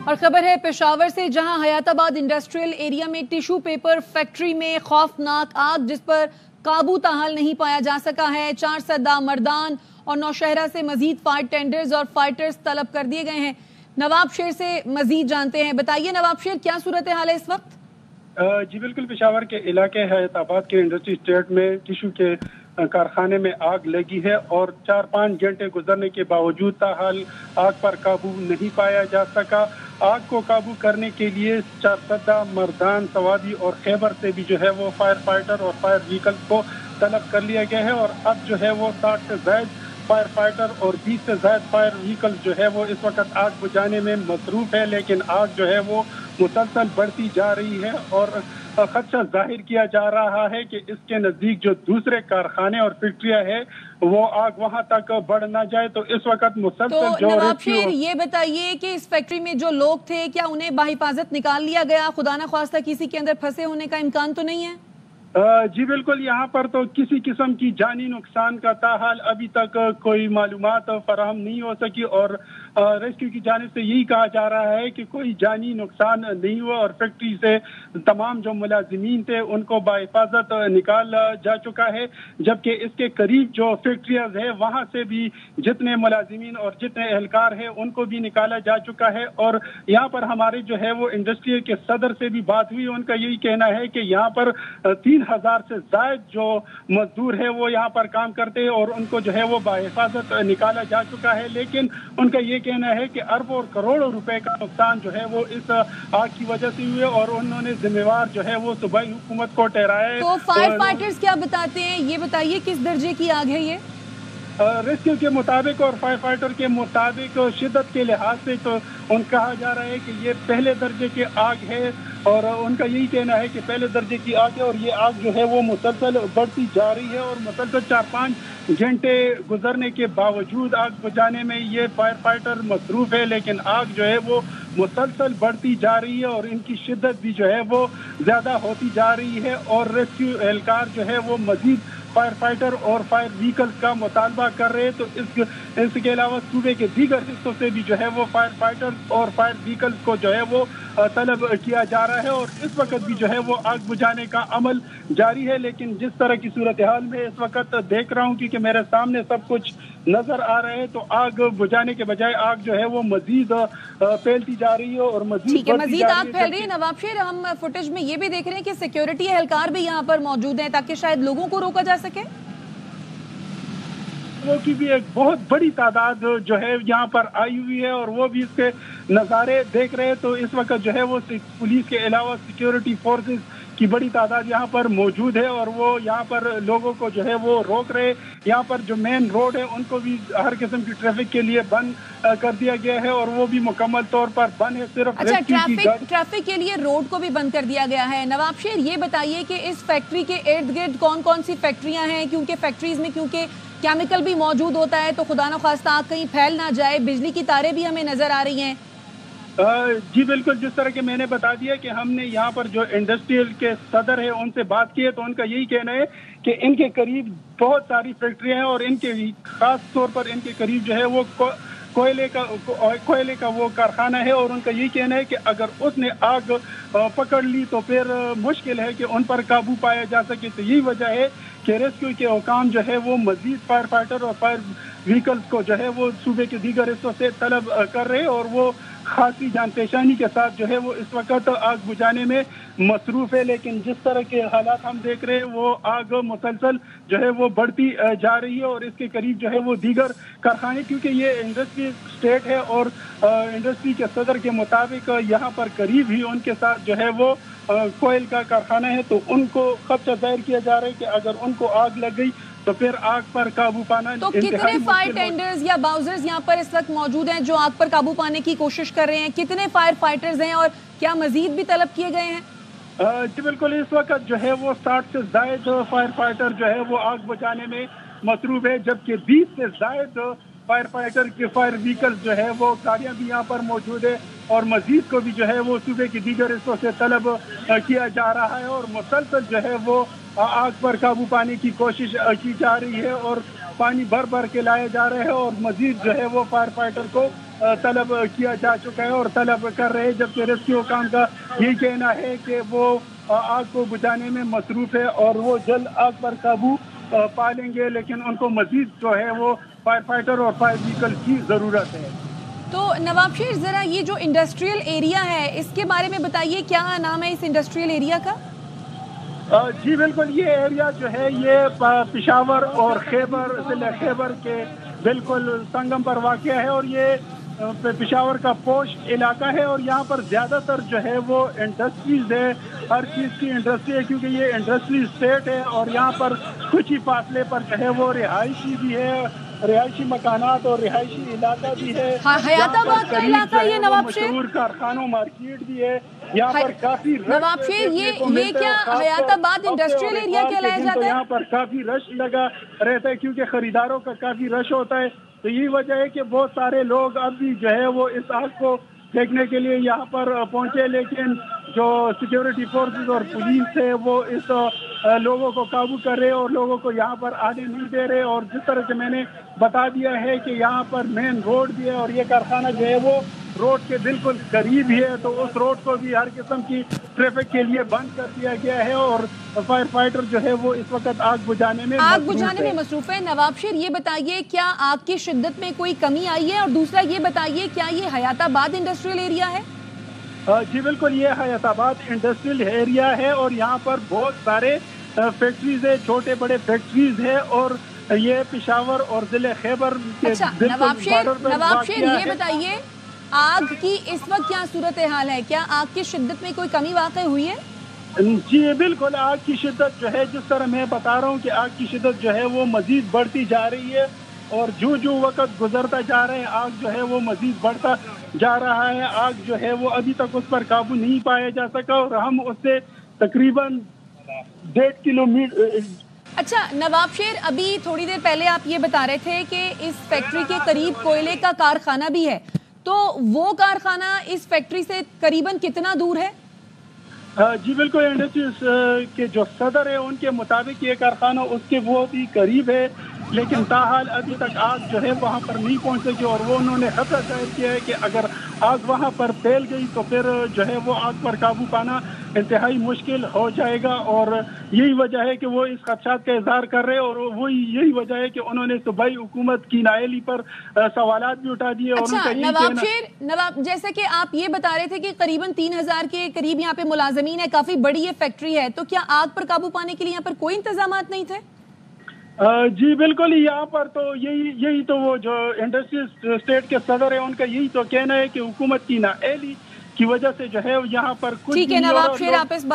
और खबर है पेशावर से, जहां हयाताबाद इंडस्ट्रियल एरिया में टिश्यू पेपर फैक्ट्री में खौफनाक आग जिस पर काबू ताहाल नहीं पाया जा सका है। 4 सद्दा मर्दान और नौशहरा से मजीद फायर टेंडर्स और फाइटर्स तलब कर दिए गए हैं। नवाब शेर से मजीद जानते हैं। बताइए नवाब शेर, क्या सूरत हाल है इस वक्त? जी बिल्कुल, पेशावर के इलाके हयाताबाद के इंडस्ट्री स्टेट में टिश्यू के कारखाने में आग लगी है और 4-5 घंटे गुजरने के बावजूद ताहाल आग पर काबू नहीं पाया जा सका। आग को काबू करने के लिए 4 सद्दा मर्दान, सवादी और खैबर से भी जो है वो फायर फाइटर और फायर व्हीकल्स को तलब कर लिया गया है और अब जो है वो 60 से ज्यादा फायर फाइटर और 20 से ज्यादा फायर व्हीकल्स जो है वो इस वक्त आग बुझाने में मसरूफ है, लेकिन आग जो है वो मुसलसल बढ़ती जा रही है और खदशा जाहिर किया जा रहा है कि इसके नजदीक जो दूसरे कारखाने और फैक्ट्रियां है वो आग वहां तक बढ़ ना जाए। तो इस वक्त मुसलसल तो नवाब शेर, ये बताइए कि इस फैक्ट्री में जो लोग थे, क्या उन्हें बाहिफाजत निकाल लिया गया? खुदा न ख्वास्ता किसी के अंदर फंसे होने का इम्कान तो नहीं है? जी बिल्कुल, यहाँ पर तो किसी किस्म की जानी नुकसान का ताहाल अभी तक कोई मालूमात फराहम नहीं हो सकी और रेस्क्यू की जानिब से यही कहा जा रहा है कि कोई जानी नुकसान नहीं हुआ और फैक्ट्री से तमाम जो मुलाजिमीन थे उनको बाहिफाजत निकाल जा चुका है, जबकि इसके करीब जो फैक्ट्रियाज है वहाँ से भी जितने मुलाजिमीन और जितने एहलकार है उनको भी निकाला जा चुका है। और यहाँ पर हमारे जो है वो इंडस्ट्री के सदर से भी बात हुई, उनका यही कहना है कि यहाँ पर 3,000 से ज्यादा जो मजदूर है वो यहाँ पर काम करते हैं और उनको जो है वो बाहिफाजत निकाला जा चुका है, लेकिन उनका ये कहना है कि अरबों और करोड़ों रुपए का नुकसान जो है वो इस आग की वजह से हुए और उन्होंने जिम्मेवार जो है वो सूबाई हुकूमत को ठहराया है। तो फायर फाइटर्स क्या बताते हैं, ये बताइए किस दर्जे की आग है ये? रेस्क्यू के मुताबिक और फायर फाइटर के मुताबिक शिद्दत के लिहाज से तो कहा जा रहा है कि ये पहले दर्जे की आग है और उनका यही कहना है कि पहले दर्जे की आग है और ये आग जो है वो मुसलसल बढ़ती जा रही है और मुसलसल 4-5 घंटे गुजरने के बावजूद आग बुझाने में ये फायर फाइटर मसरूफ है, लेकिन आग जो है वो मुसलसल बढ़ती जा रही है और इनकी शिद्दत भी जो है वो ज्यादा होती जा रही है और रेस्क्यू एहलकार जो है वो मजीद फायर फाइटर और फायर व्हीकल्स का मुतालबा कर रहे हैं। तो इसके अलावा सूबे के दीगर हिस्सों से भी जो है वो फायर फाइटर और फायर व्हीकल्स को जो है वो तलब किया जा रहा है और इस वक्त भी जो है वो आग बुझाने का अमल जारी है। लेकिन जिस तरह की सूरत हाल में इस वक्त देख रहा हूँ, क्योंकि मेरे सामने सब कुछ नजर आ रहा है, तो आग बुझाने के बजाय आग जो है वो मजीद फैलती जा रही है और मजीद आग फैल रही है। नवाब शेर, हम फुटेज में ये भी देख रहे हैं कि सिक्योरिटी एहलकार भी यहाँ पर मौजूद है ताकि शायद लोगों को रोका जा सके। वो की भी एक बहुत बड़ी तादाद जो है यहाँ पर आई हुई है और वो भी इसके नज़ारे देख रहे हैं। तो इस वक्त जो है वो पुलिस के अलावा सिक्योरिटी फोर्सेस की बड़ी तादाद यहाँ पर मौजूद है और वो यहाँ पर लोगों को जो है वो रोक रहे। यहाँ पर जो मेन रोड है उनको भी हर किस्म की ट्रैफिक के लिए बंद कर दिया गया है और वो भी मुकम्मल तौर पर बंद है। सिर्फ ट्रैफिक के लिए रोड को भी बंद कर दिया गया है। नवाब शेर, ये बताइए कि इस फैक्ट्री के इर्द गिर्द कौन कौन सी फैक्ट्रियां हैं, क्योंकि फैक्ट्रीज में क्योंकि केमिकल भी मौजूद होता है तो खुदा न ख्वास्ता आग कहीं फैल ना जाए। बिजली की तारें भी हमें नजर आ रही हैं। जी बिल्कुल, जिस तरह के मैंने बता दिया कि हमने यहाँ पर जो इंडस्ट्रियल के सदर है उनसे बात की है तो उनका यही कहना है कि इनके करीब बहुत सारी फैक्ट्रियां हैं और इनके खास तौर पर इनके करीब जो है वो कोयले का वो कारखाना है और उनका यही कहना है कि अगर उसने आग पकड़ ली तो फिर मुश्किल है कि उन पर काबू पाया जा सके। तो यही वजह है कि रेस्क्यू के हुकाम जो है वो मजीद फायर फाइटर और फायर व्हीकल्स को जो है वो सूबे के दीगर हिस्सों से तलब कर रहे हैं और वो खासी जान पेशानी के साथ जो है वो इस वक्त आग बुझाने में मसरूफ है। लेकिन जिस तरह के हालात हम देख रहे हैं वो आग मुसलसल जो है वो बढ़ती जा रही है और इसके करीब जो है वो दीगर कारखाने, क्योंकि ये इंडस्ट्री स्टेट है और इंडस्ट्री के सदर के मुताबिक यहाँ पर करीब ही उनके साथ जो है वो कोयल का कारखाना है, तो उनको खदशा जाहिर किया जा रहा है कि अगर उनको आग लग गई तो फिर आग पर काबू पाना। तो कितने फायर टेंडर्स या बाउजर्स यहाँ पर इस वक्त मौजूद हैं जो आग पर काबू पाने की कोशिश कर रहे हैं? कितने फायर फाइटर्स हैं और क्या मजीद भी तलब किए गए हैं? जी बिल्कुल, इस वक्त जो है वो 60 से ज्यादा फायर फाइटर जो है वो आग बुझाने में मसरूफ है, जबकि 20 से ज्यादा फायर फाइटर के फायर व्हीकल्स जो है वो गाड़ियां भी यहाँ पर मौजूद है और मजीद को भी जो है वो सूबे के दीगर हिस्सों से तलब किया जा रहा है और मुसलसल जो है वो आग पर काबू पाने की कोशिश की जा रही है। और پانی بھر کے لایا جا رہا ہے اور مزید جو ہے وہ فائر فائٹر کو طلب کیا جا چکا ہے اور طلب کر رہے ہیں، جبکہ ریسکیو حکام کا یہ کہنا ہے کہ وہ آگ کو بجھانے میں مصروف ہے اور وہ جلد آگ پر قابو پا لیں گے، لیکن ان کو مزید جو ہے وہ فائر فائٹر اور فائر وہیکل کی ضرورت ہے۔ تو نواب شیر، ذرا یہ جو انڈسٹریل ایریا ہے اس کے بارے میں بتائیے، کیا نام ہے اس انڈسٹریل ایریا کا؟ جی بالکل، یہ ایریا جو ہے یہ پشاور اور خیبر ضلع خیبر کے بالکل سنگم پر واقع ہے اور یہ پشاور کا پوش علاقہ ہے اور یہاں پر زیادہ تر جو ہے وہ انڈسٹریز ہے، ہر چیز کی انڈسٹری ہے کیونکہ یہ انڈسٹری اسٹیٹ ہے اور یہاں پر کچھ ہی فاصلے پر جو ہے وہ رہائشی بھی ہے، رہائشی مکانات اور رہائشی علاقہ بھی ہے۔ حیات آباد کا علاقہ یہ نواب شیر؟ مشہور کارخانوں مارکیٹ بھی ہے یہاں پر کافی۔ نواب شیر، یہ کیا حیات آباد انڈسٹریل ایریا کہلایا جاتا ہے؟ یہاں پر کافی رش لگا رہتا ہے کیونکہ خریداروں کا کافی رش ہوتا ہے، تو یہی وجہ ہے کہ بہت سارے لوگ اب بھی جو ہے وہ اس آگ کو دیکھنے کے لیے یہاں پر پہنچے، لیکن جو سیکیورٹی فورسز اور پولیس ہے وہ اس لوگوں کو قابو کر رہے اور لوگوں کو یہاں پر آنے نہیں دے رہے، اور جس طرح سے میں نے بتا دیا ہے کہ یہاں پر مین روڈ بھی ہے اور یہ کارخانہ جو ہے وہ روڈ کے بالکل قریب ہی ہے، تو اس روڈ کو بھی ہر قسم کی ٹریفک کے لیے بند کر دیا گیا ہے اور فائر فائٹر جو ہے وہ اس وقت آگ بجھانے میں مصروف ہے۔ نواب شیر، یہ بتائیے کیا آگ کی شدت میں کوئی کمی آئی ہے، اور دوسرا یہ بتائیے کیا یہ حیات آباد انڈسٹریل ایریا ہے؟ جی بالکل، یہ حیات آباد انڈسٹریل ایریا ہے اور یہاں پر بہت سارے فیکٹریز ہے، چھوٹے بڑے فیکٹریز ہے اور یہ پشاور اور ضلع خیبر کے نواب شیر یہ بتائیے آگ کی اس وقت کیا صورتحال ہے؟ کیا آگ کی شدت میں کوئی کمی واقع ہوئی ہے؟ جی بالکل، آگ کی شدت جو ہے جس طرح میں بتا رہا ہوں کہ آگ کی شدت جو ہے وہ مزید بڑھتی جا رہی ہے اور جو وقت گزرتا جا رہا ہے آگ جو ہے وہ مزید بڑھتا جا رہا ہے۔ آگ جو ہے وہ ابھی تک اس پر قابو نہیں پایا جا سکا اور ہم اس سے تقریباً 1.5 کلومیٹر۔ اچھا نواب شیر، ابھی تھوڑی دیر پہلے آپ یہ بتا رہے تھے کہ اس فیکٹری کے قریب کوئلے کا کارخانہ بھی ہے، تو وہ کارخانہ اس فیکٹری سے قریباً کتنا دور ہے؟ جی بالکل، انڈسٹریز کے جو صدر ہے ان کے مطابق یہ کارخانہ اس کے بہت ہی قریب ہے، لیکن تاحال ابھی تک آگ جو ہے وہاں پر نہیں پہنچ سکی اور وہ انہوں نے خطرہ ظاہر کیا ہے کہ اگر آگ وہاں پر پھیل گئی تو پھر جو ہے وہ آگ پر قابو پانا انتہائی مشکل ہو جائے گا، اور یہی وجہ ہے کہ وہ اس خدشات کا اظہار کر رہے اور وہی یہی وجہ ہے کہ انہوں نے صوبائی حکومت کی نااہلی پر سوالات بھی اٹھا دیے۔ اچھا نواب، جیسے کہ آپ یہ بتا رہے تھے کہ قریباً 3000 کے قریب یہاں پہ ملازمین ہے، کافی بڑی یہ فیکٹری ہے، تو کیا آگ پر قابو پانے کے لیے یہاں پر کوئی انتظامات نہیں تھے؟ جی بالکل، یہاں پر تو یہی تو وہ جو انڈسٹری اسٹیٹ کے صدر ہیں ان کا یہی تو کہنا ہے کہ حکومت کی نااہلی کی وجہ سے جو ہے یہاں پر کچھ ٹھیک ہے نواب شیر، آپ اس